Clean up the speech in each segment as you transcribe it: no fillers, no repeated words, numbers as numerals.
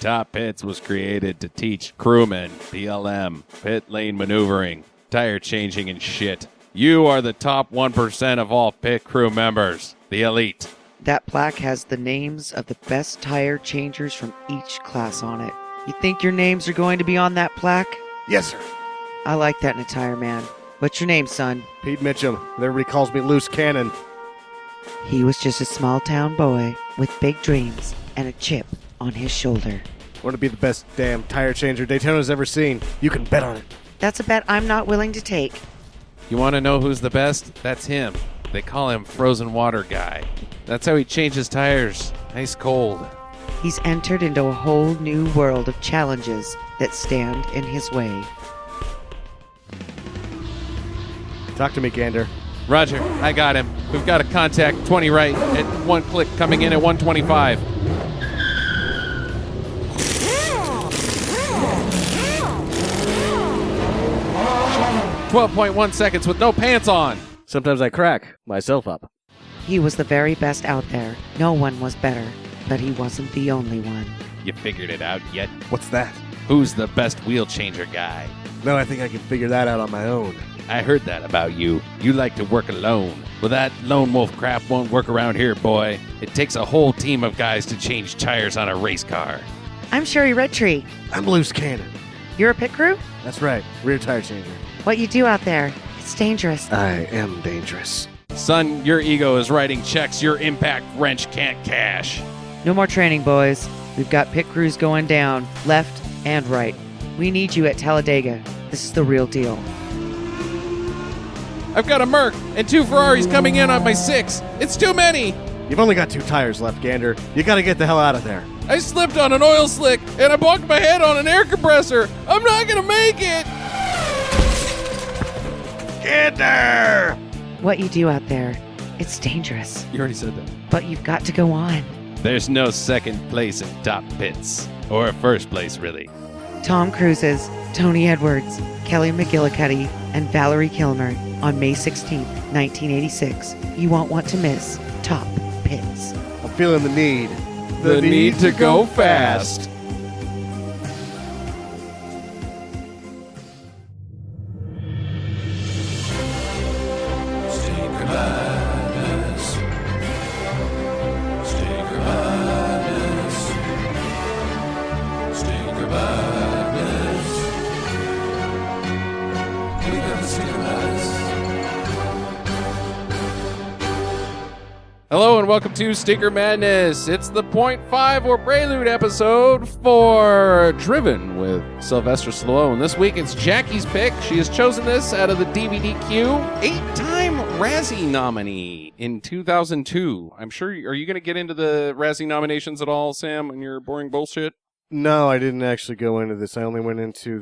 Top Pits was created to teach crewmen, BLM, pit lane maneuvering, tire changing and shit. You are the top 1% of all pit crew members, the elite. That plaque has the names of the best tire changers from each class on it. You think your names are going to be on that plaque? Yes, sir. I like that in a tire man. What's your name, son? Pete Mitchum. Everybody calls me Loose Cannon. He was just a small town boy with big dreams and a chip on his shoulder. Want to be the best damn tire changer Daytona's ever seen. You can bet on it. That's a bet I'm not willing to take. You want to know who's the best? That's him. They call him Frozen Water Guy. That's how he changes tires. Ice cold. He's entered into a whole new world of challenges that stand in his way. Talk to me, Gander. Roger, I got him. We've got a contact 20 right at one click coming in at 125. 12.1 seconds with no pants on. Sometimes I crack myself up. He was the very best out there. No one was better, but he wasn't the only one. You figured it out yet? What's that? Who's the best wheel changer guy? No, I think I can figure that out on my own. I heard that about you. You like to work alone. Well, that lone wolf crap won't work around here, boy. It takes a whole team of guys to change tires on a race car. I'm Sherry Redtree. I'm Loose Cannon. You're a pit crew? That's right. Rear tire changer. What you do out there, it's dangerous. I am dangerous. Son, your ego is writing checks your impact wrench can't cash. No more training, boys. We've got pit crews going down, left and right. We need you at Talladega. This is the real deal. I've got a Merc and 2 Ferraris coming in on my 6. It's too many. You've only got 2 tires left, Gander. You gotta get the hell out of there. I slipped on an oil slick and I bumped my head on an air compressor. I'm not gonna make it. Gander! What you do out there, it's dangerous. You already said that. But you've got to go on. There's no second place in Top Pits. Or first place, really. Tom Cruises, Tony Edwards, Kelly McGillicuddy, and Valerie Kilmer on May 16th, 1986. You won't want to miss Top Pits. I'm feeling the need. The need to go fast. Hello and welcome to Stinker Madness. It's the .5 or Prelude episode for Driven with Sylvester Stallone. This week it's Jackie's pick. She has chosen this out of the DVD queue. 8-time Razzie nominee in 2002. I'm sure, are you going to get into the Razzie nominations at all, Sam, and your boring bullshit? No, I didn't actually go into this. I only went into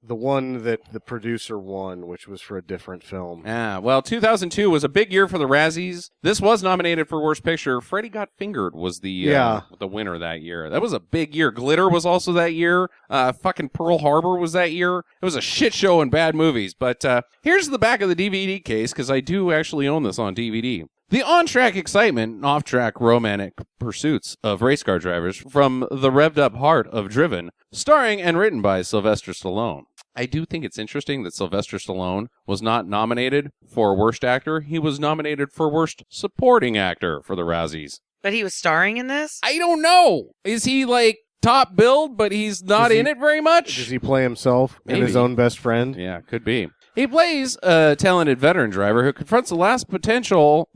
the one that the producer won, which was for a different film. Well, 2002 was a big year for the Razzies. This was nominated for Worst Picture. Freddie Got Fingered was the winner that year. That was a big year. Glitter was also that year. Fucking Pearl Harbor was that year. It was a shit show in bad movies. But here's the back of the DVD case, because I do actually own this on DVD. The on-track excitement and off-track romantic pursuits of race car drivers from the revved-up heart of Driven, starring and written by Sylvester Stallone. I do think it's interesting that Sylvester Stallone was not nominated for Worst Actor. He was nominated for Worst Supporting Actor for the Razzies. But he was starring in this? I don't know. Is he like top billed, but he's not in it very much? Does he play himself and his own best friend? Yeah, could be. He plays a talented veteran driver who confronts the lost potential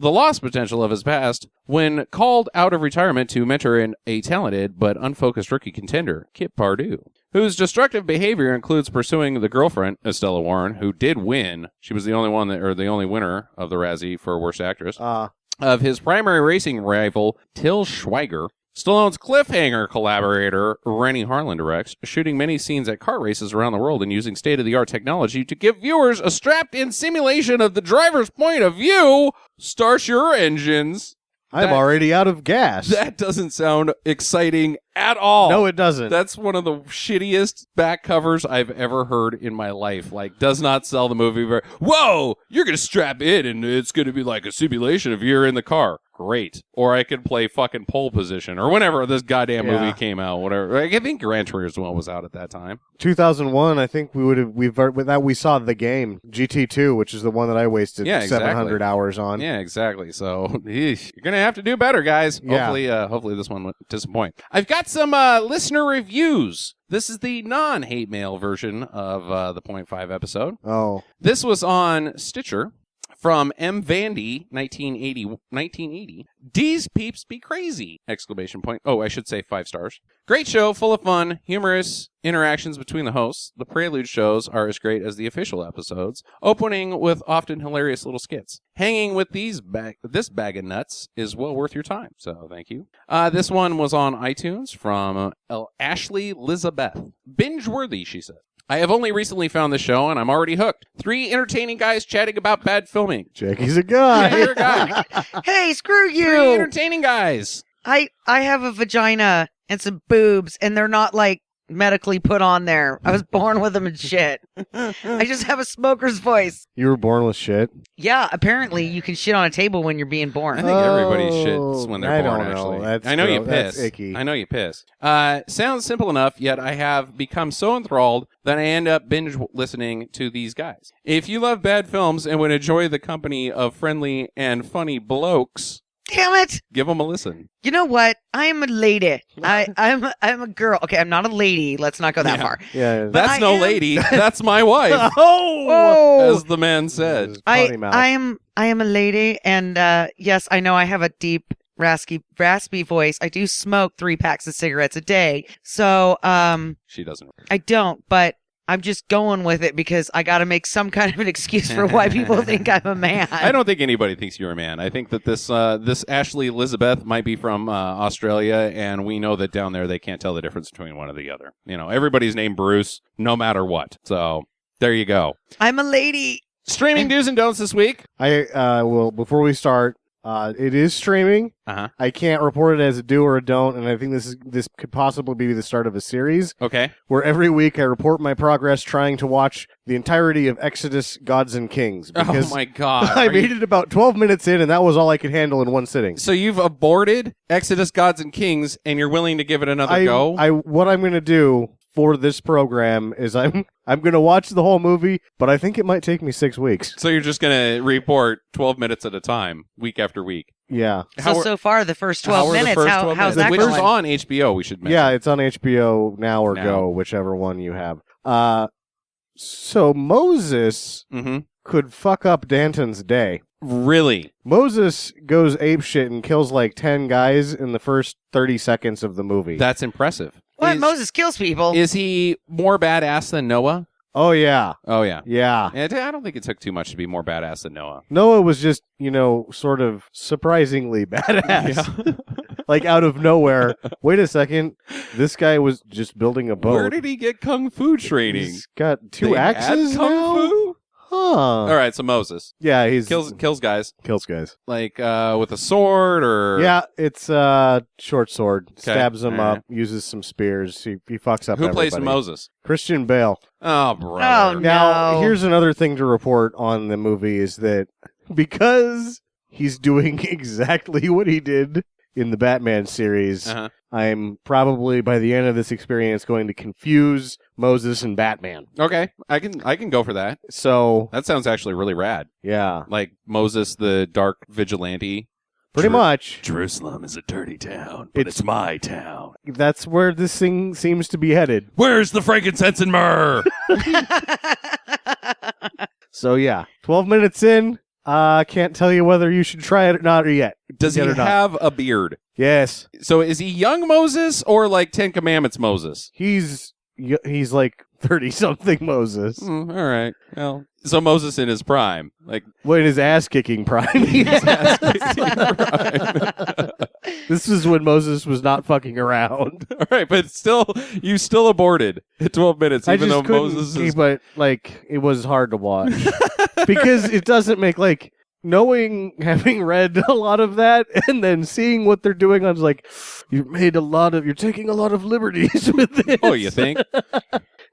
of his past when called out of retirement to mentor a talented but unfocused rookie contender, Kip Pardue, whose destructive behavior includes pursuing the girlfriend, Estella Warren, who did win. She was the only winner of the Razzie for Worst Actress, of his primary racing rival, Till Schweiger. Stallone's cliffhanger collaborator, Rennie Harlan, directs, shooting many scenes at car races around the world and using state-of-the-art technology to give viewers a strapped-in simulation of the driver's point of view. Start your engines. I'm already out of gas. That doesn't sound exciting at all. No, it doesn't. That's one of the shittiest back covers I've ever heard in my life. Like, does not sell the movie very... Whoa! You're going to strap in and it's going to be like a simulation of you're in the car. Great. Or I could play fucking Pole Position or whenever this goddamn Yeah. movie came out. Whatever. I think Gran Turismo was out at that time. 2001, I think we saw The Game, GT2, which is the one that I wasted 700 hours on. Yeah, exactly. So eesh, you're going to have to do better, guys. Yeah. Hopefully this one won't disappoint. I've got some listener reviews. This is the non-hate mail version of the 0.5 episode. Oh. This was on Stitcher from M. Vandy, 1980. These peeps be crazy! Exclamation point. Oh, I should say 5 stars. Great show, full of fun, humorous interactions between the hosts. The Prelude shows are as great as the official episodes, opening with often hilarious little skits. Hanging with this bag of nuts is well worth your time, so thank you. This one was on iTunes from Ashley Elizabeth. Binge-worthy, she said. I have only recently found the show, and I'm already hooked. 3 entertaining guys chatting about bad filming. Jackie's a guy. Yeah, you're a guy. Hey, screw 3 you! entertaining guys. I have a vagina and some boobs, and they're not, like, medically put on there. I was born with them and shit. I just have a smoker's voice. You were born with shit. Yeah, apparently you can shit on a table when you're being I born. think everybody shits when they're I born, don't know. actually. That's I know you gross. piss. That's icky. I know you piss. Sounds simple enough, yet I have become so enthralled that I end up binge listening to these guys. If you love bad films and would enjoy the company of friendly and funny blokes, Damn it! give them a listen. You know what? I am a lady. I'm a girl. Okay, I'm not a lady. Let's not go that Yeah. far. Yeah. But That's I no am- lady. That's my wife, Oh! as the man said. Potty mouth. I am a lady, and yes, I know I have a deep, raspy voice. I do smoke 3 packs of cigarettes a day, so She doesn't. I don't. But I'm just going with it because I got to make some kind of an excuse for why people think I'm a man. I don't think anybody thinks you're a man. I think that this Ashley Elizabeth might be from Australia, and we know that down there they can't tell the difference between one or the other. You know, everybody's named Bruce, no matter what. So there you go. I'm a lady. Streaming do's and don'ts this week. I will, before we start, it is streaming. Uh-huh. I can't report it as a do or a don't, and I think this could possibly be the start of a series Okay. where every week I report my progress trying to watch the entirety of Exodus, Gods and Kings. Because Oh my God. I Are made you- it about 12 minutes in, and that was all I could handle in one sitting. So you've aborted Exodus, Gods, and Kings, and you're willing to give it another go? What I'm going to do for this program is I'm going to watch the whole movie, but I think it might take me 6 weeks. So you're just going to report 12 minutes at a time, week after week. Yeah. So far, the first How 12 are the minutes, first 12 how's minutes? that Which going? is on HBO, we should mention. Yeah, it's on HBO now or Now. Go, whichever one you have. So Moses Mm-hmm. could fuck up Danton's day. Really? Moses goes apeshit and kills like 10 guys in the first 30 seconds of the movie. That's impressive. What? Is, Moses kills people. is he more badass than Noah? Oh, yeah. Oh, yeah. Yeah. I don't think it took too much to be more badass than Noah. Noah was just, sort of surprisingly badass. Like out of nowhere. Wait a second. This guy was just building a boat. Where did he get kung fu training? He's got 2 They axes add kung now? fu? Huh. All right, so Moses Yeah, he's kills guys kills guys. like with a sword or Yeah, it's short sword. Stabs him All right. up, uses some spears. He fucks up Who plays everybody. Moses? Christian Bale. Oh, brother. Oh, Now, No. here's another thing to report on the movie is that because he's doing exactly what he did in the Batman series, Uh-huh. I'm probably by the end of this experience going to confuse Moses and Batman. Okay, I can go for that. So, That sounds actually really rad. yeah, Like Moses, the dark vigilante. pretty much. Jerusalem is a dirty town, but it's my town. That's where this thing seems to be headed. Where's the frankincense and myrrh? So, yeah, 12 minutes in. Can't tell you whether you should try it or not yet. Does he Yet or not. have a beard? Yes. So is he young Moses or like 10 Commandments Moses? He's like 30-something Moses. All right. Well, so Moses in his prime. Like, Wait, his ass-kicking prime. This is when Moses was not fucking around. all right, but still, you still aborted at 12 minutes, I even just though couldn't Moses keep is... it, it was hard to watch. Because it doesn't make, having read a lot of that and then seeing what they're doing, I was like, you're taking a lot of liberties with this. Oh, you think?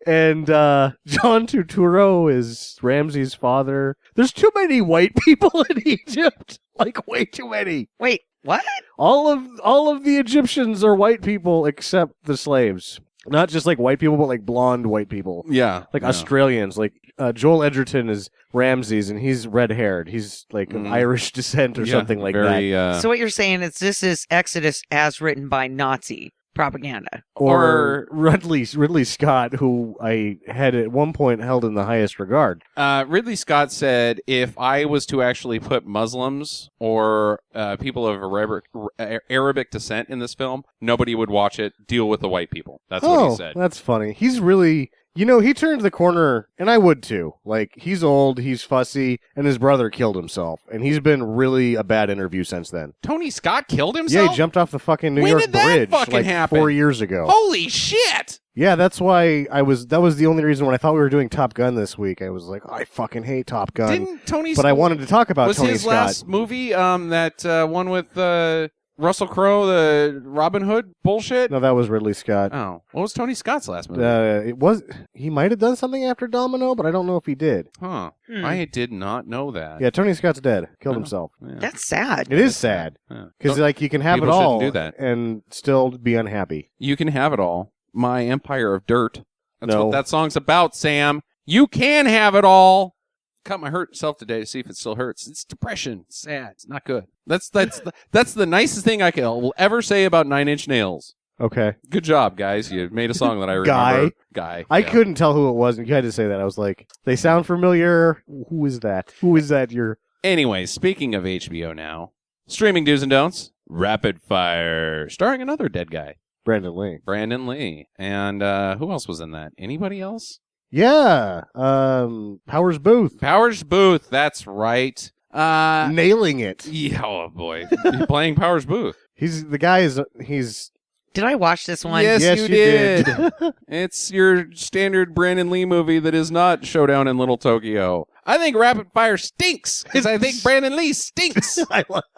And John Turturro is Ramsey's father. There's too many white people in Egypt. Like, way too many. Wait, What? All of the Egyptians are white people except the slaves. Not just like white people, but like blonde white people. Yeah. Like yeah. Australians. Like Joel Edgerton is Ramses, and he's red-haired. He's like of Irish descent or something like that. So what you're saying is this is Exodus as written by Nazi propaganda. Or Ridley Scott, who I had at one point held in the highest regard. Ridley Scott said, if I was to actually put Muslims or people of Arabic descent in this film, nobody would watch it. Deal with the white people. That's what he said. That's funny. He's really... he turned the corner, and I would too. Like, he's old, he's fussy, and his brother killed himself. And he's been really a bad interview since then. Tony Scott killed himself? Yeah, he jumped off the fucking New When York did that Bridge fucking like happen? 4 years ago. Holy shit! Yeah, that's why that was the only reason when I thought we were doing Top Gun this week, I was like, I fucking hate Top Gun. Didn't Tony but I wanted to talk about Tony Was his Scott. last movie that one with Russell Crowe, the Robin Hood bullshit? No, that was Ridley Scott. Oh. What was Tony Scott's last movie? He might have done something after Domino, but I don't know if he did. Huh. I did not know that. Yeah, Tony Scott's dead. Killed himself. Yeah. That's sad. It is sad. Because you can have it People all shouldn't do that. and still be unhappy. You can have it all. My Empire of Dirt. That's No. what that song's about, Sam. You can have it all. Cut my self today to see if it still hurts. It's depression. It's sad. It's not good. That's the nicest thing I will ever say about Nine Inch Nails. Okay. Good job, guys. You made a song that I remember. Guy. I Yeah. couldn't tell who it was. You had to say that. I was like, they sound familiar. Who is that? Who is that? Anyway, speaking of HBO now, streaming do's and don'ts. Rapid Fire, starring another dead guy. Brandon Lee. And who else was in that? Anybody else? Yeah. Powers Booth. Powers Booth, that's right. Nailing it. Yeah, oh boy. Playing Powers Booth. He's Did I watch this one? Yes, Yes, you you did. did. It's your standard Brandon Lee movie that is not Showdown in Little Tokyo. I think Rapid Fire stinks because I think Brandon Lee stinks.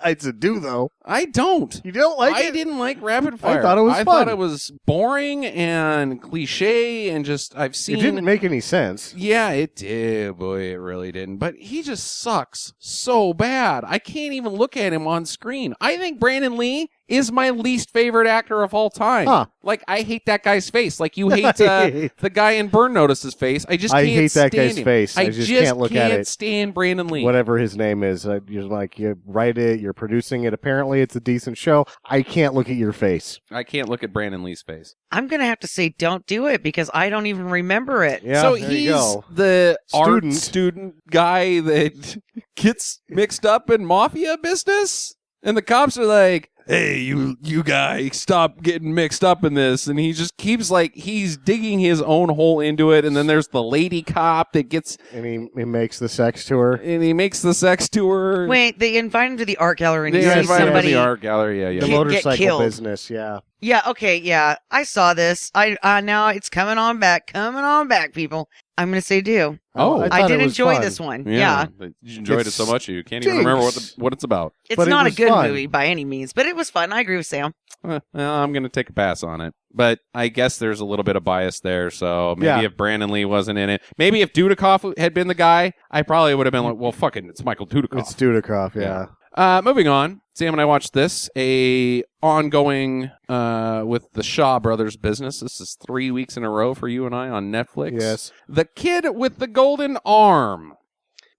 It's a do though. I don't. You don't like I it? didn't like Rapid Fire. I thought it was I fun. thought it was boring and cliche and just I've seen. It didn't make any sense. Yeah, it did. Boy, it really didn't. But he just sucks so bad. I can't even look at him on screen. I think Brandon Lee is my least favorite actor of all time. Huh. Like, I hate that guy's face. Like, you hate the guy in Burn Notice's face. I just can't hate that stand guy's him. face. I just can't look at it. Stand Brandon Lee. Whatever his name is, you're like, you write it, you're producing it. Apparently, it's a decent show. I can't look at your face. I can't look at Brandon Lee's face. I'm going to have to say don't do it because I don't even remember it. Yeah, so there he's you go. the art Student. student guy that gets mixed up in mafia business? And the cops are like, hey, you guy, stop getting mixed up in this. And he just keeps he's digging his own hole into it. And then there's the lady cop that gets... And he makes the sex to her. And he makes the sex to her. Wait, they invite him to the art gallery and They you see invite him to somebody... the art gallery, yeah. The Get motorcycle killed. business, yeah. Yeah, okay, yeah. I saw this. Now it's coming on back, people. I'm going to say do. Oh. thought I it did was enjoy fun. this one. Yeah. But you enjoyed it so It much you can't even remember what it's about. It's But it not a was good fun. movie by any means, but it was fun. I agree with Sam. Well, I'm going to take a pass on it. But I guess there's a little bit of bias there. So maybe if Brandon Lee wasn't in it, maybe if Dudikoff had been the guy, I probably would have been like, well, fuck it, it's Michael Dudikoff. It's Dudikoff, yeah. Moving on, Sam and I watched this, a ongoing with the Shaw Brothers business. This is 3 weeks in a row for you and I on Netflix. Yes. The Kid with the Golden Arm.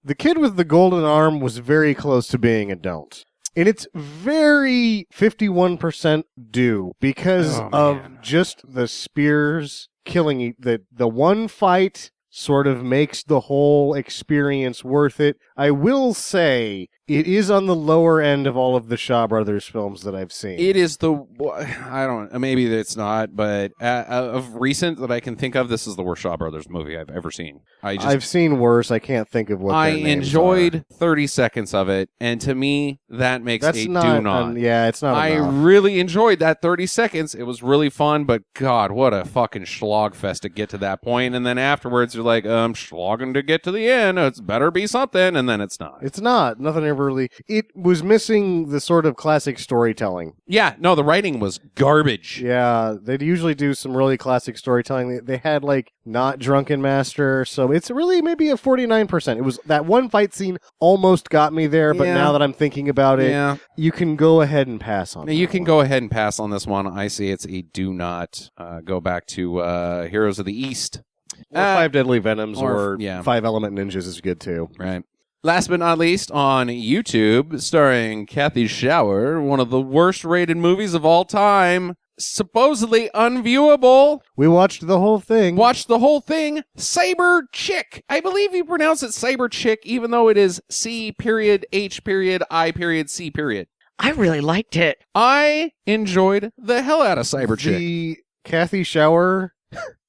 The Kid with the Golden Arm was very close to being a don't. And it's very 51% due because of just the spears killing the one fight sort of makes the whole experience worth it. I will say it is on the lower end of all of the Shaw Brothers films that I've seen. It is maybe it's not, but of recent that I can think of, this is the worst Shaw Brothers movie I've ever seen. I've seen worse. I can't think of what I their names enjoyed are. 30 seconds of it, and to me, that makes That's a do not. not. Yeah, it's not I enough. really enjoyed that 30 seconds. It was really fun, but God, what a fucking schlog fest to get to that point. And then afterwards, you're like, slogging to get to the end. It's better be something. And then it's not. It's not. Nothing ever really. It was missing the sort of classic storytelling. Yeah, no, the writing was garbage. Yeah, they'd usually do some really classic storytelling. They had, like, not Drunken Master, so it's really maybe a 49%. It was that one fight scene almost got me there, but Yeah. now that I'm thinking about it, Yeah. you can go ahead and pass on You that can one. go ahead and pass on this one. I say it's a do not. Go back to Heroes of the East. Or Five Deadly Venoms or- or yeah. Five Element Ninjas is good, too. Right. Last but not least, on YouTube, starring Kathy Shower, one of the worst rated movies of all time, supposedly unviewable. We watched the whole thing. Watch the whole thing. Cyber Chick. I believe you pronounce it Cyber Chick, even though it is C.H.I.C. I really liked it. I enjoyed the hell out of Cyber Chick. The Kathy Shower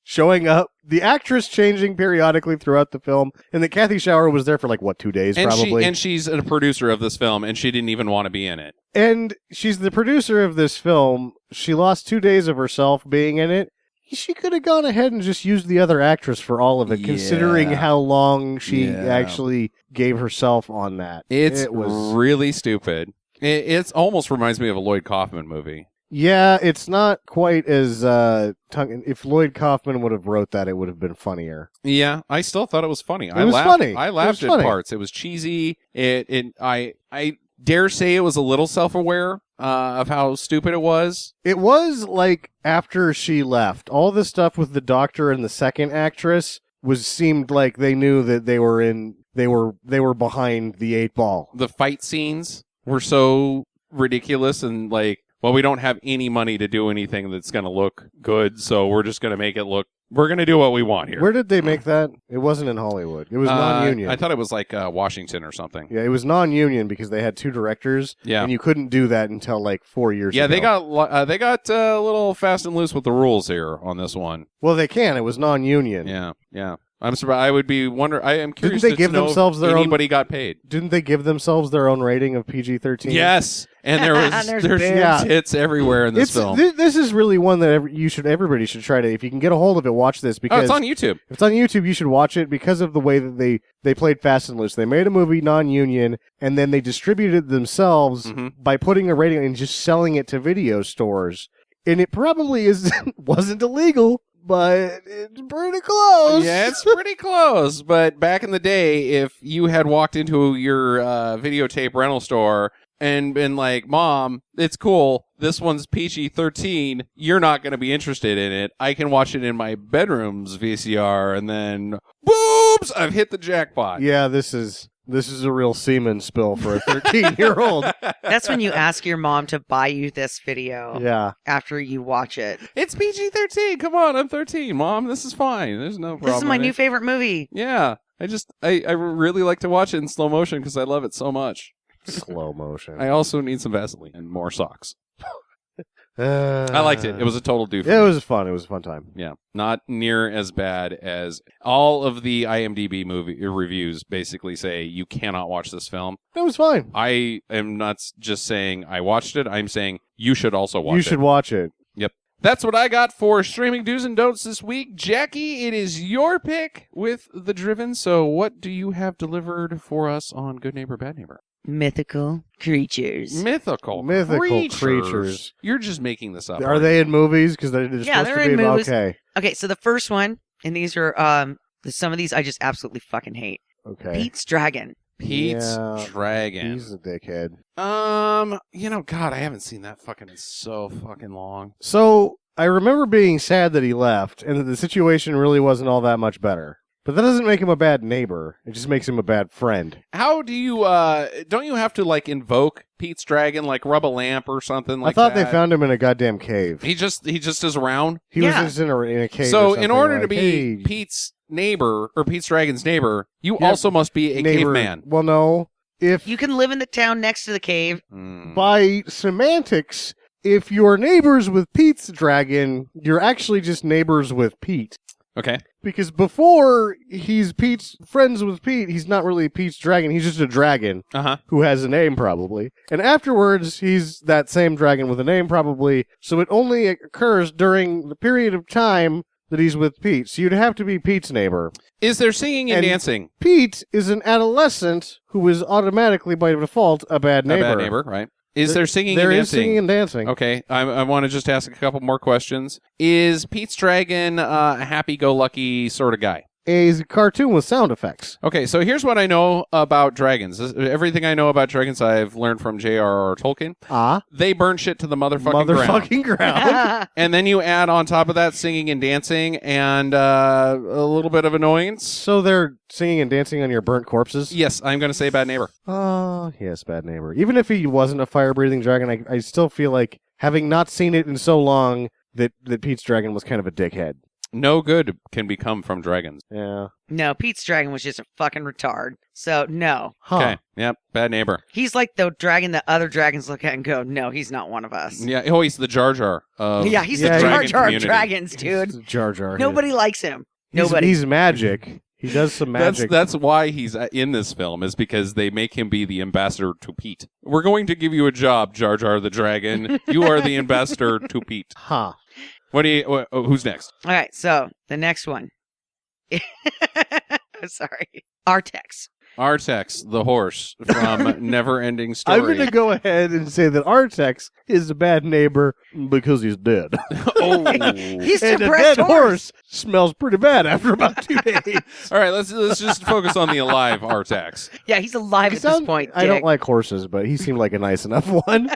showing up, the actress changing periodically throughout the film, and that Kathy Shower was there for 2 days probably. And she's a producer of this film, and she didn't even want to be in it. And she's the producer of this film. She lost 2 days of herself being in it. She could have gone ahead and just used the other actress for all of it, considering Yeah. how long she Yeah. actually gave herself on that. It was really stupid. It almost reminds me of a Lloyd Kaufman movie. Yeah, it's not quite as if Lloyd Kaufman would have wrote that, it would have been funnier. Yeah, I still thought it was funny. It was funny. I It laughed was at funny. parts. It was cheesy. I dare say it was a little self-aware of how stupid it was. It was after she left, all the stuff with the doctor and the second actress seemed like they knew that they were behind the 8 ball. The fight scenes were so ridiculous and well, we don't have any money to do anything that's going to look good, so we're just going to make it look. We're going to do what we want here. Where did they make that? It wasn't in Hollywood. It was non-union. I thought it was Washington or something. Yeah, it was non-union because they had 2 directors. Yeah. And you couldn't do that until 4 years Yeah, ago. they got a little fast and loose with the rules here on this one. Well, they can. It was non-union. Yeah. I'm surprised. I would be wondering. I am curious. Didn't they to give know themselves if their own- anybody got paid? Didn't they give themselves their own rating of PG-13? Yes, and there's Yeah. tits everywhere in this film. This is really one that everybody should try to. If you can get a hold of it, watch this because It's on YouTube. If it's on YouTube, you should watch it because of the way that they played fast and loose. They made a movie non-union, and then they distributed it themselves Mhm. by putting a rating and just selling it to video stores. And it probably wasn't illegal, but it's pretty close. Yeah, it's pretty close. But back in the day, if you had walked into your videotape rental store and been like, "Mom, it's cool. This one's PG-13. You're not going to be interested in it. I can watch it in my bedroom's VCR," and then, boobs! I've hit the jackpot. Yeah, this is a real semen spill for a 13-year-old. That's when you ask your mom to buy you this video Yeah. after you watch it. It's PG-13. Come on, I'm 13, Mom. This is fine. There's no problem. This is my with new it. favorite movie. Yeah. I really like to watch it in slow motion because I love it so much. Slow motion. I also need some Vaseline and more socks. I liked it. It was a total doof. It was fun. It was a fun time. Yeah, not near as bad as all of the IMDb movie reviews basically say you cannot watch this film. It was fine. I am not just saying I watched it. I'm saying you should also watch it. You should watch it. Yep. That's what I got for streaming do's and don'ts this week. Jackie, it is your pick with The Driven. So what do you have delivered for us on Good Neighbor, Bad Neighbor? Mythical creatures. Mythical creatures. You're just making this up. Are they in movies? Because they're Yeah, supposed they're to be in movies. Okay. Okay, so the first one, and these are some of these I just absolutely fucking hate. Okay. Pete's Dragon. Pete's Yeah, Dragon. He's a dickhead. God, I haven't seen that fucking in so fucking long. So I remember being sad that he left, and that the situation really wasn't all that much better. But that doesn't make him a bad neighbor. It just makes him a bad friend. How do you, don't you have to, invoke Pete's Dragon, rub a lamp or something like I thought that? they found him in a goddamn cave. He just is around? He Yeah. was just in a cave. So, or in something, order to like, be hey, Pete's neighbor, or Pete's Dragon's neighbor, you Yeah, also must be a neighbor, caveman. Well, no. If You can live in the town next to the cave. Mm. by semantics, if you're neighbors with Pete's dragon, you're actually just neighbors with Pete. Okay. Because before he's Pete's friends with Pete, he's not really Pete's dragon. He's just a dragon Uh-huh. who has a name, probably. And afterwards, he's that same dragon with a name, probably. So it only occurs during the period of time that he's with Pete, so you'd have to be Pete's neighbor. Is there singing and And- dancing? Pete is an adolescent who is automatically, by default, a bad neighbor. A bad neighbor, right? Is there singing There and is dancing? singing and dancing. Okay, I want to just ask a couple more questions. Is Pete's Dragon a happy-go-lucky sort of guy? A cartoon with sound effects. Okay, so here's what I know about dragons. Everything I know about dragons I've learned from J.R.R. Tolkien. They burn shit to the motherfucking ground. And then you add on top of that singing and dancing and a little bit of annoyance. So they're singing and dancing on your burnt corpses? Yes, I'm going to say bad neighbor. Oh, yes, bad neighbor. Even if he wasn't a fire-breathing dragon, I still feel like, having not seen it in so long, that Pete's dragon was kind of a dickhead. No good can become from dragons. Yeah. No, Pete's dragon was just a fucking retard. So, no. Huh. Okay, yep, bad neighbor. He's like the dragon that other dragons look at and go, no, he's not one of us. Yeah, oh, he's the Jar Jar of Yeah, he's Yeah, the Jar dragon Jar of community. dragons, dude. Jar Jar. Nobody likes him. He's- Nobody. He's magic. He does some magic. That's why he's in this film, is because they make him be the ambassador to Pete. We're going to give you a job, Jar Jar the Dragon. You are the ambassador to Pete. Huh. Who's next? All right, so the next one. Sorry. Artax. Artax, the horse from Neverending Story. I'm going to go ahead and say that Artax is a bad neighbor because he's dead. Oh. He's And a depressed dead horse smells pretty bad after about 2 days. All right, let's just focus on the alive Artax. Yeah, he's alive at this point. I don't Dick. like horses, but he seemed like a nice enough one.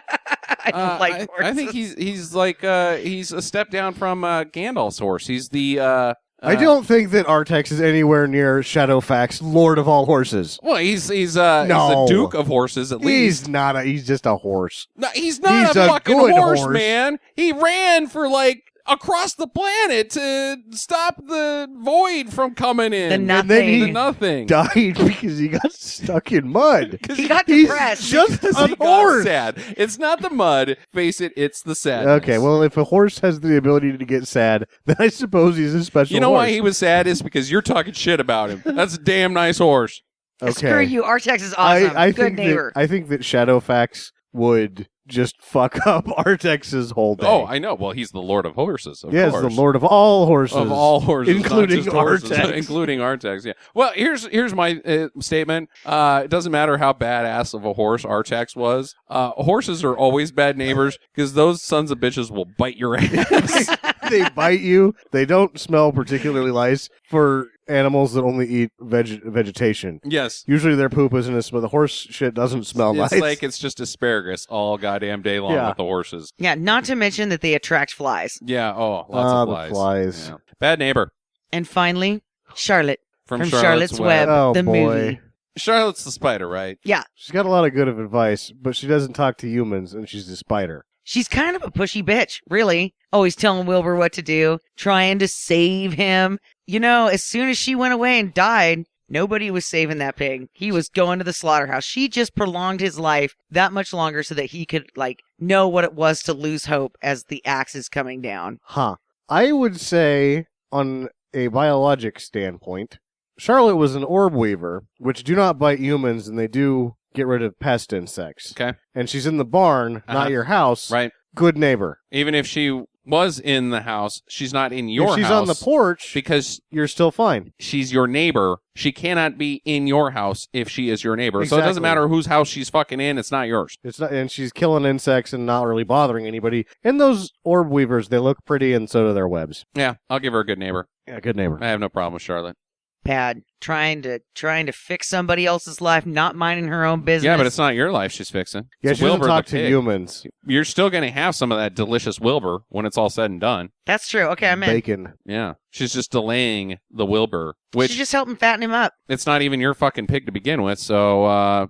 I don't like I horses. think he's like he's a step down from Gandalf's horse. He's the I don't think that Artax is anywhere near Shadowfax, Lord of all horses. Well, he's No. the Duke of horses at least. He's not. He's just a horse. No, he's not He's a a fucking good horse, horse. man. He ran for like across the planet to stop the void from coming in. The And then nothing. he The nothing. died because he got stuck in mud. He got He's depressed. just Because a he got horse. sad. It's not the mud. Face it, it's the sadness. Okay, well, if a horse has the ability to get sad, then I suppose he's a special You know horse. why he was sad is because you're talking shit about him. That's a damn nice horse. Okay. Screw you. Artax is awesome. I Good think neighbor. I think that Shadowfax would just fuck up Artax's whole day. Oh, I know. Well, he's the Lord of Horses, of yes, course. the Lord of all horses. Of all horses, including not just horses, Artax. including Artax. Yeah. Well, here's my statement. It doesn't matter how badass of a horse Artax was. Horses are always bad neighbors because those sons of bitches will bite your ass. They bite you. They don't smell particularly nice for animals that only eat vegetation. Yes. Usually their poop isn't as, but the horse shit doesn't smell It's nice. like it's just asparagus all goddamn day long Yeah. with the horses. Yeah, not to mention that they attract flies. Yeah. Oh, lots of flies. the flies. Yeah. Bad neighbor And finally, Charlotte from Charlotte's Web, Oh, the boy. movie. Charlotte's the spider, right? She's got a lot of good advice, but she doesn't talk to humans, and she's a spider. She's kind of a pushy bitch, really. Always telling Wilbur what to do, trying to save him. You know, as soon as she went away and died, nobody was saving that pig. He was going to the slaughterhouse. She just prolonged his life that much longer so that he could, know what it was to lose hope as the axe is coming down. Huh. I would say, on a biologic standpoint, Charlotte was an orb weaver, which do not bite humans, and they do get rid of pest insects. Okay. And she's in the barn, not your house. Right. Good neighbor. Even if she was in the house, she's not in your if she's house. on the porch, because you're still fine. she's your neighbor. She cannot be in your house if she is your neighbor. So it doesn't Exactly. matter whose house she's fucking in. It's not yours. It's not, and she's killing insects and not really bothering anybody. And those orb weavers, they look pretty, and so do their webs. Yeah, I'll give her a good neighbor. Yeah, good neighbor. I have no problem with Charlotte. Bad. Trying to fix somebody else's life, not minding her own business. Yeah, but it's not your life she's fixing. Yeah, It's she doesn't Wilbur the talk to pig. humans. You're still going to have some of that delicious Wilbur when it's all said and done. That's true. Okay, I'm in. Bacon. Yeah. She's just delaying the Wilbur, which She's just helping fatten him up. it's not even your fucking pig to begin with. So,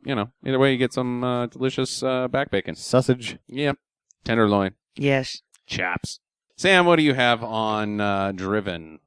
either way, you get some delicious back bacon. Sausage. Yep. Tenderloin. Yes. Chaps. Sam, what do you have on Driven?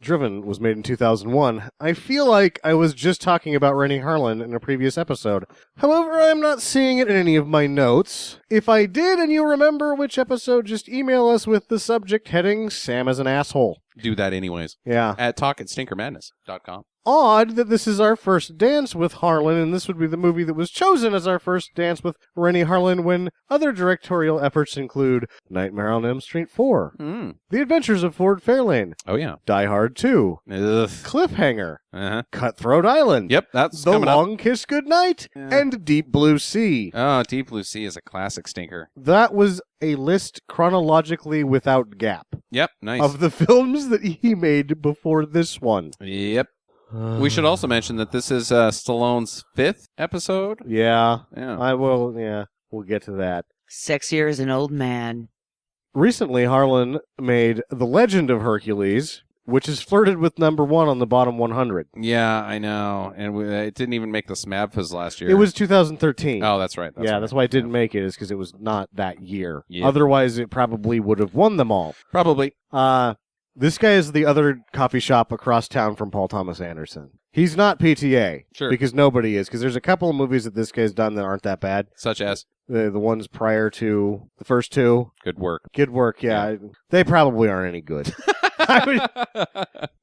Driven was made in 2001. I feel like I was just talking about Rennie Harlan in a previous episode. However, I'm not seeing it in any of my notes. If I did and you remember which episode, just email us with the subject heading Sam is an asshole. Do that anyways. Yeah. At talk@stinkermadness.com. odd that this is our first dance with Harlan, and this would be the movie that was chosen as our first dance with Rennie Harlan when other directorial efforts include Nightmare on Elm Street 4, The Adventures of Ford Fairlane, Oh, yeah. Die Hard 2, Ugh. Cliffhanger, Uh-huh. Cutthroat Island, Yep, that's The coming up. Long Kiss Goodnight, Yeah. and Deep Blue Sea. Oh, Deep Blue Sea is a classic stinker. That was a list chronologically without gap Yep, nice. of the films that he made before this one. Yep. We should also mention that this is Stallone's 5th episode. Yeah, Yeah. we'll get to that. Sexier as an old man. Recently, Harlan made The Legend of Hercules, which is flirted with number 1 on the bottom 100. Yeah, I know. And it didn't even make the SMABFAs last year. It was 2013. Oh, that's right. That's why it didn't make it, is because it was not that year. Yeah. Otherwise, it probably would have won them all. Probably. This guy is the other coffee shop across town from Paul Thomas Anderson. He's not PTA. Sure. Because nobody is. Because there's a couple of movies that this guy's done that aren't that bad. Such as? The ones prior to the first two. Good work. Good work, yeah. They probably aren't any good. I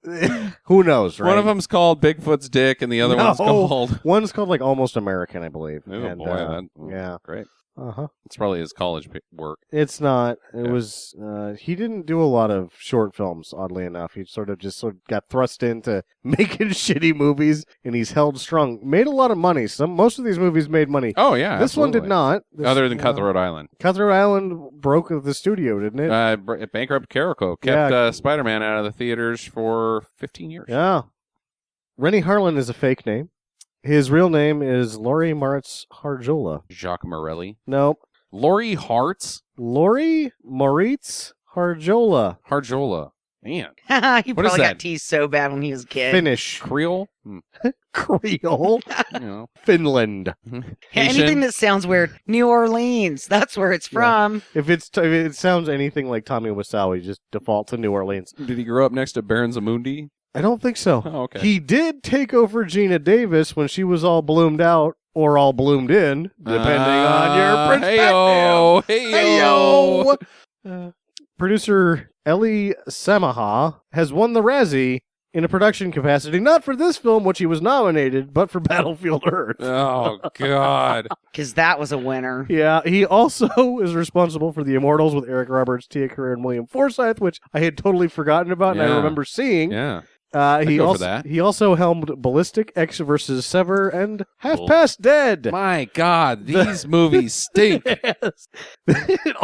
mean, who knows, right? One of them's called Bigfoot's Dick, and the other one's called... One's called, like, Almost American, I believe. Oh, And, boy. yeah. Great. Uh-huh. It's probably his college work. It's not. It Yeah. was, he didn't do a lot of short films, oddly enough. He sort of got thrust into making shitty movies, and he's held strong. Made a lot of money. Most of these movies made money. Oh, yeah. This one did not. Other than Cutthroat Island. Cutthroat Island broke the studio, didn't it? Bankrupt Carrico kept Spider-Man out of the theaters for 15 years. Yeah. Rennie Harlan is a fake name. His real name is Laurie Moritz Harjola. Jacques Morelli. Nope. Laurie Hartz? Laurie Moritz Harjola. Harjola. Man. He What is probably that? got teased so bad when he was a kid. Finnish. Creole? Creole. You know. Finland. Anything that sounds weird. New Orleans. That's where it's from. If it sounds anything like Tommy Wiseau, just default to New Orleans. Did he grow up next to Baron Zamundi? I don't think so. Oh, okay. He did take over Gina Davis when she was all bloomed out or all bloomed in, depending on your perspective. Hey-yo. Hey-yo. Producer Ellie Samaha has won the Razzie in a production capacity, not for this film, which he was nominated, but for Battlefield Earth. Oh, God. Because that was a winner. Yeah, he also is responsible for The Immortals with Eric Roberts, Tia Carrere, and William Forsythe, which I had totally forgotten about, and I Yeah. remember seeing. Yeah. He go for also that. he also helmed Ballistic, X vs. Sever, and Half Past Dead. My God, these movies stink. Yes.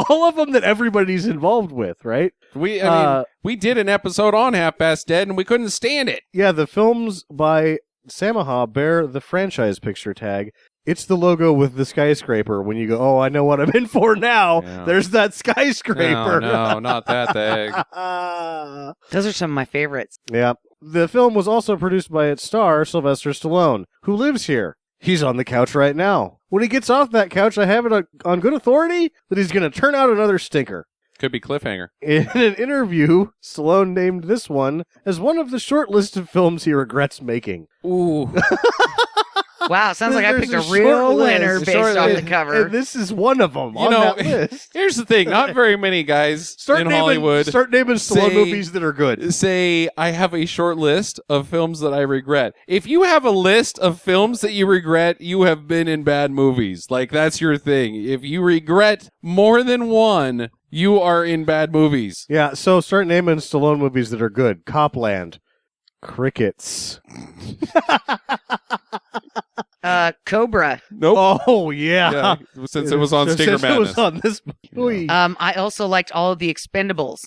All of them that everybody's involved with, right? I mean, we did an episode on Half Past Dead, and we couldn't stand it. Yeah, the films by Samaha bear the franchise picture tag. It's the logo with the skyscraper. When you go, oh, I know what I'm in for now. Yeah. There's that skyscraper. No, not that thing. Those are some of my favorites. Yeah. The film was also produced by its star, Sylvester Stallone, who lives here. He's on the couch right now. When he gets off that couch, I have it on good authority that he's going to turn out another stinker. Could be Cliffhanger. In an interview, Stallone named this one as one of the short list of films he regrets making. Ooh. Wow, sounds like I There's picked a a short real list. winner A based short off list. the cover. And this is one of them You on know, that list. Here's the thing. Not very many guys in Hollywood Start naming Stallone say- movies that are good. say, I have a short list of films that I regret. If you have a list of films that you regret, you have been in bad movies. Like, that's your thing. If you regret more than one, you are in bad movies. Yeah, so start naming Stallone movies that are good. Copland. Crickets. Cobra. Nope. Oh, yeah. Yeah, since it was on Stinger Since Madness. it was on this movie. I also liked all of the Expendables.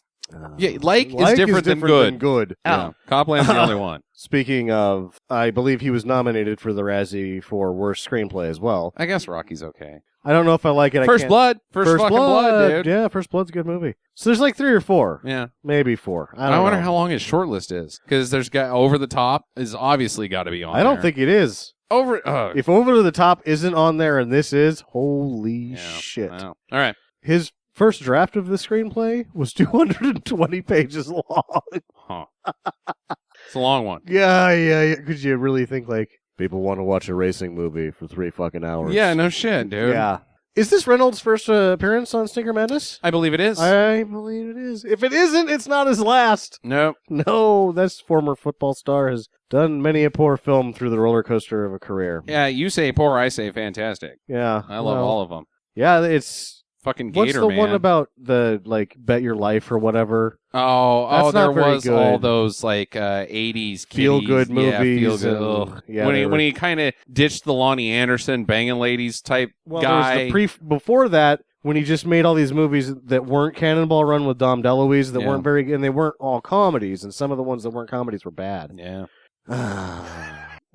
Yeah, like is different than good. Oh. Yeah. Copland's the only one. Speaking of, I believe he was nominated for the Razzie for Worst Screenplay as well. I guess Rocky's okay. I don't know if I like it. First Blood. First fucking blood, dude. Yeah, First Blood's a good movie. So there's like 3 or 4. Yeah. Maybe 4. I I don't wonder know. how long his short list is. Because there's got Over the Top is obviously got to be on I don't there. think it is. If Over the Top isn't on there and this is, holy shit. Wow. All right. His first draft of the screenplay was 220 pages long. Huh. It's a long one. Yeah. Could you really think, like, people want to watch a racing movie for 3 fucking hours? Yeah, no shit, dude. Yeah. Is this Reynolds' first appearance on Stinker Madness? I believe it is. I believe it is. If it isn't, it's not his last. Nope. No, this former football star has done many a poor film through the roller coaster of a career. Yeah, you say poor, I say fantastic. Yeah. I love all of them. Yeah, it's... Fucking Gator What's the Man. one about the, like, Bet Your Life or whatever? Oh, there not very was good. all those, like, 80s Feel-good kiddies. movies. Yeah, feel-good. Ugh. Yeah, when he kind of ditched the Lonnie Anderson banging ladies type Well, guy. there's the before that, when he just made all these movies that weren't Cannonball Run with Dom DeLuise, that weren't very, and they weren't all comedies, and some of the ones that weren't comedies were bad. Yeah.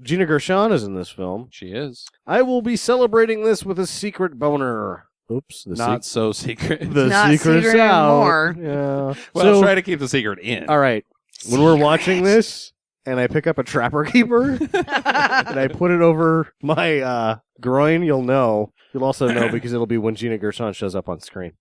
Gina Gershon is in this film. She is. I will be celebrating this with a secret boner. Oops. Not so secret. The Not secret's secret out. anymore. Yeah. Well, try to keep the secret in. All right. When we're watching this, and I pick up a Trapper Keeper, and I put it over my groin, you'll know. You'll also know because it'll be when Gina Gershon shows up on screen.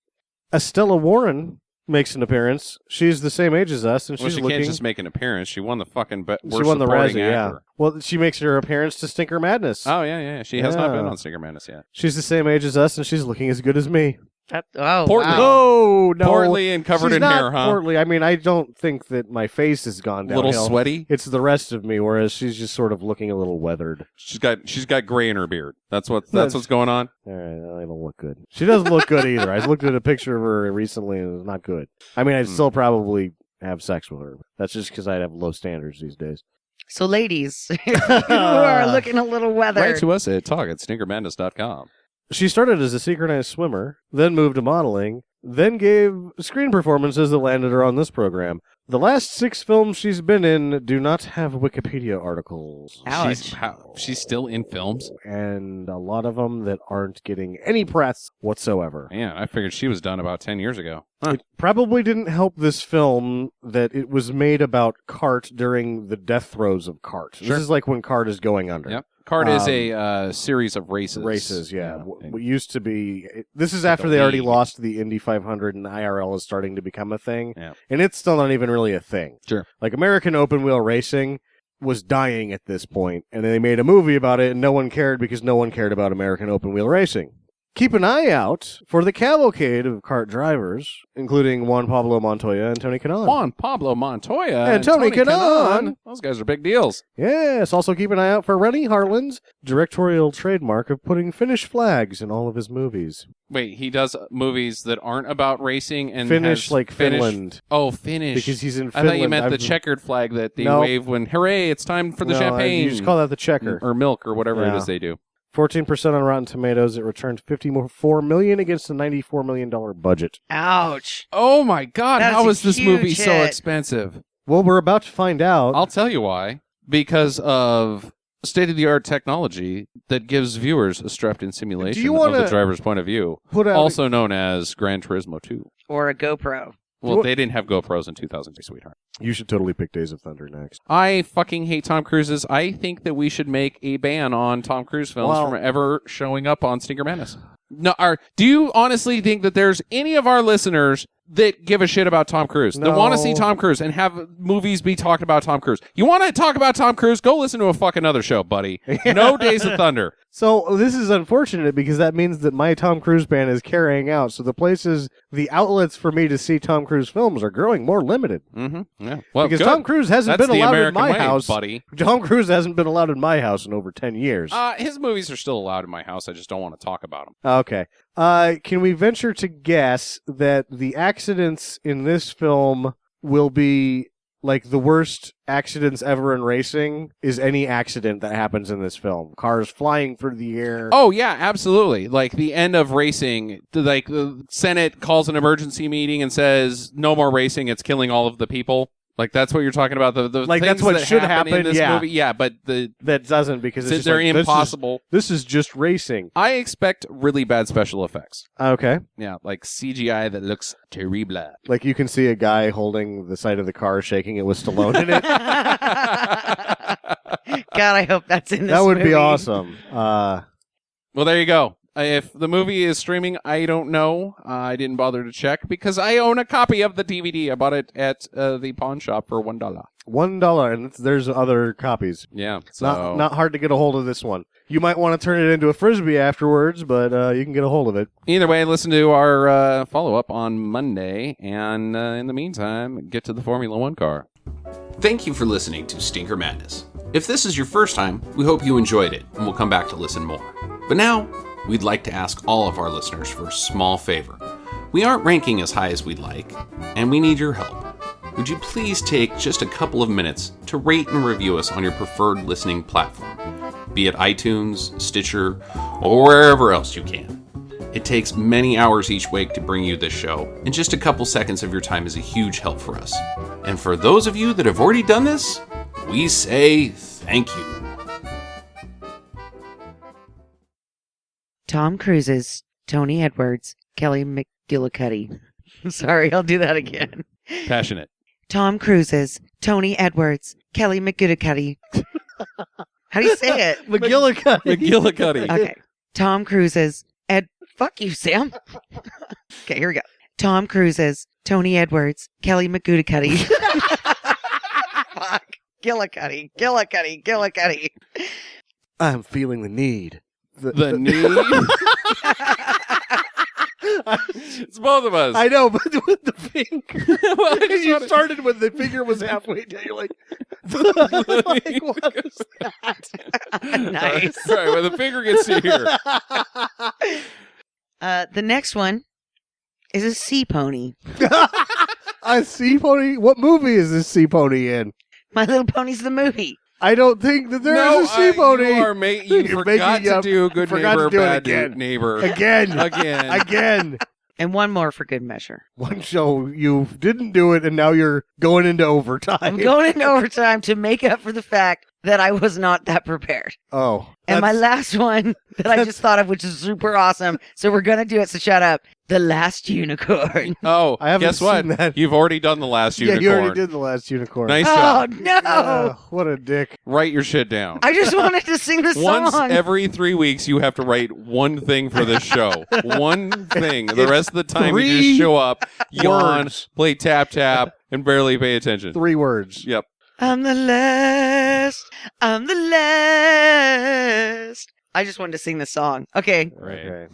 Estella Warren makes an appearance. She's the same age as us, and Well, she's she looking... can't just make an appearance. She won the fucking worst She won the supporting Razzie, yeah. actor. Well, she makes her appearance to Stinker Madness. Oh, yeah. She has not been on Stinker Madness yet. She's the same age as us, and she's looking as good as me. Portly. Wow. Oh, no. Portly and covered She's in not hair, huh? Portly. I mean, I don't think that my face has gone downhill. Little sweaty. It's the rest of me, whereas she's just sort of looking a little weathered. She's got gray in her beard. That's what's going on. All right, I don't look good. She doesn't look good either. I looked at a picture of her recently, and it's not good. I mean, I'd still probably have sex with her. That's just because I'd have low standards these days. So, ladies, if you are looking a little weathered. Write to us at talk@stinkermadness.com. She started as a synchronized swimmer, then moved to modeling, then gave screen performances that landed her on this program. The last 6 films she's been in do not have Wikipedia articles. Ouch. She's still in films? And a lot of them that aren't getting any press whatsoever. Man, I figured she was done about 10 years ago. Huh. It probably didn't help this film that it was made about Cart during the death throes of Cart. Sure. This is like when Cart is going under. Yep. Cart is a series of races. Races, yeah. And What used to be... This is Like after a they already league. lost the Indy 500 and IRL is starting to become a thing. Yeah. And it's still not even really a thing. Sure. Like American Open Wheel Racing was dying at this point, and they made a movie about it, and no one cared because no one cared about American Open Wheel Racing. Keep an eye out for the cavalcade of kart drivers, including Juan Pablo Montoya and Tony Kanaan. Juan Pablo Montoya And Tony Kanaan. Those guys are big deals. Yes, also keep an eye out for Rennie Harlan's directorial trademark of putting Finnish flags in all of his movies. Wait, he does movies that aren't about racing and Finnish has like Finnish- Finland. Oh, Finnish. Because he's in I Finland. thought you meant the I've- checkered flag that they No. wave when, hooray, it's time for the champagne. You just call that the checker. Or milk or whatever it Yeah. is they do. 14% on Rotten Tomatoes. It returned $54 million against a $94 million budget. Ouch. Oh my God, That's how a is this movie huge so hit. expensive? Well, we're about to find out. I'll tell you why. Because of state-of-the-art technology that gives viewers a strapped-in simulation you of wanna the driver's point of view, put out also known as Gran Turismo 2. Or a GoPro. Well, What- they didn't have GoPros in 2003, sweetheart. You should totally pick Days of Thunder next. I fucking hate Tom Cruise's. I think that we should make a ban on Tom Cruise films Well- from ever showing up on Stinker Madness. No, do you honestly think that there's any of our listeners that give a shit about Tom Cruise, that want to see No. Tom Cruise and have movies be talked about Tom Cruise? You want to talk about Tom Cruise? Go listen to a fucking other show, buddy. No Days of Thunder. So this is unfortunate because that means that my Tom Cruise ban is carrying out. So the outlets for me to see Tom Cruise films are growing more limited. Mm-hmm. Yeah. Well, Because good. Tom Cruise hasn't That's been the allowed American in my way, house. buddy. Tom Cruise hasn't been allowed in my house in over 10 years. His movies are still allowed in my house. I just don't want to talk about them. Okay. Can we venture to guess that the accidents in this film will be like the worst accidents ever in racing is any accident that happens in this film? Cars flying through the air. Oh, yeah, absolutely. Like the end of racing, like the Senate calls an emergency meeting and says, no more racing. It's killing all of the people. Like that's what you're talking about. The Like, things that's what that should in happen, this yeah. movie. Yeah, but That doesn't because it's just they're like, this is- impossible. This is just racing. I expect really bad special effects. Okay. Yeah, like CGI that looks terrible. Like you can see a guy holding the side of the car shaking it with Stallone in it. God, I hope that's in this That would be movie. awesome. Well, there you go. If the movie is streaming, I don't know. I didn't bother to check because I own a copy of the DVD. I bought it at the pawn shop for $1. $1, and there's other copies. Yeah, so Not hard to get a hold of this one. You might want to turn it into a Frisbee afterwards, but you can get a hold of it. either way, listen to our follow-up on Monday, and in the meantime, get to the Formula One car. Thank you for listening to Stinker Madness. If this is your first time, we hope you enjoyed it, and we'll come back to listen more. But now, we'd like to ask all of our listeners for a small favor. We aren't ranking as high as we'd like, and we need your help. Would you please take just a couple of minutes to rate and review us on your preferred listening platform, be it iTunes, Stitcher, or wherever else you can. It takes many hours each week to bring you this show, and just a couple seconds of your time is a huge help for us. And for those of you that have already done this, we say thank you. Tom Cruise's Tony Edwards, Kelly McGillicuddy. Sorry, I'll do that again. Passionate. Tom Cruise's Tony Edwards, Kelly McGillicuddy. How do you say it? McGillicuddy. McGillicuddy. Okay. Tom Cruise's Fuck you, Sam. Okay, here we go. Tom Cruise's Tony Edwards, Kelly McGillicuddy. Fuck. Gillicuddy. I'm feeling the need. The need? It's both of us. I know, but with the finger. Well, I just You wanna- started when the finger was halfway down. You're like, like what is that? Nice. All right, when the finger gets here. The next one is a sea pony. A sea pony? What movie is this sea pony in? My Little Pony's the movie. I don't think that there's a sea pony. You You're forgot making to up- do good forgot neighbor, to do it bad again. neighbor. Again. Again. And one more for good measure. One show you didn't do it, and now you're going into overtime. I'm going into overtime to make up for the fact that I was not that prepared. Oh. And my that's- last one that I just thought of, which is super awesome, so we're going to do it, so shut up. The Last Unicorn. Oh, I haven't guess what? seen that. You've already done the last Yeah, unicorn. you already did the last unicorn. Nice Oh, job. no. What a dick. Write your shit down. I just wanted to sing the Once song. every 3 weeks, you have to write one thing for this show. One thing. The rest of the time, you just 3 show up, yawn, words. play tap, and barely pay attention. 3 words. Yep. I'm the last. I'm the last. I just wanted to sing the song. Okay. Right. Okay.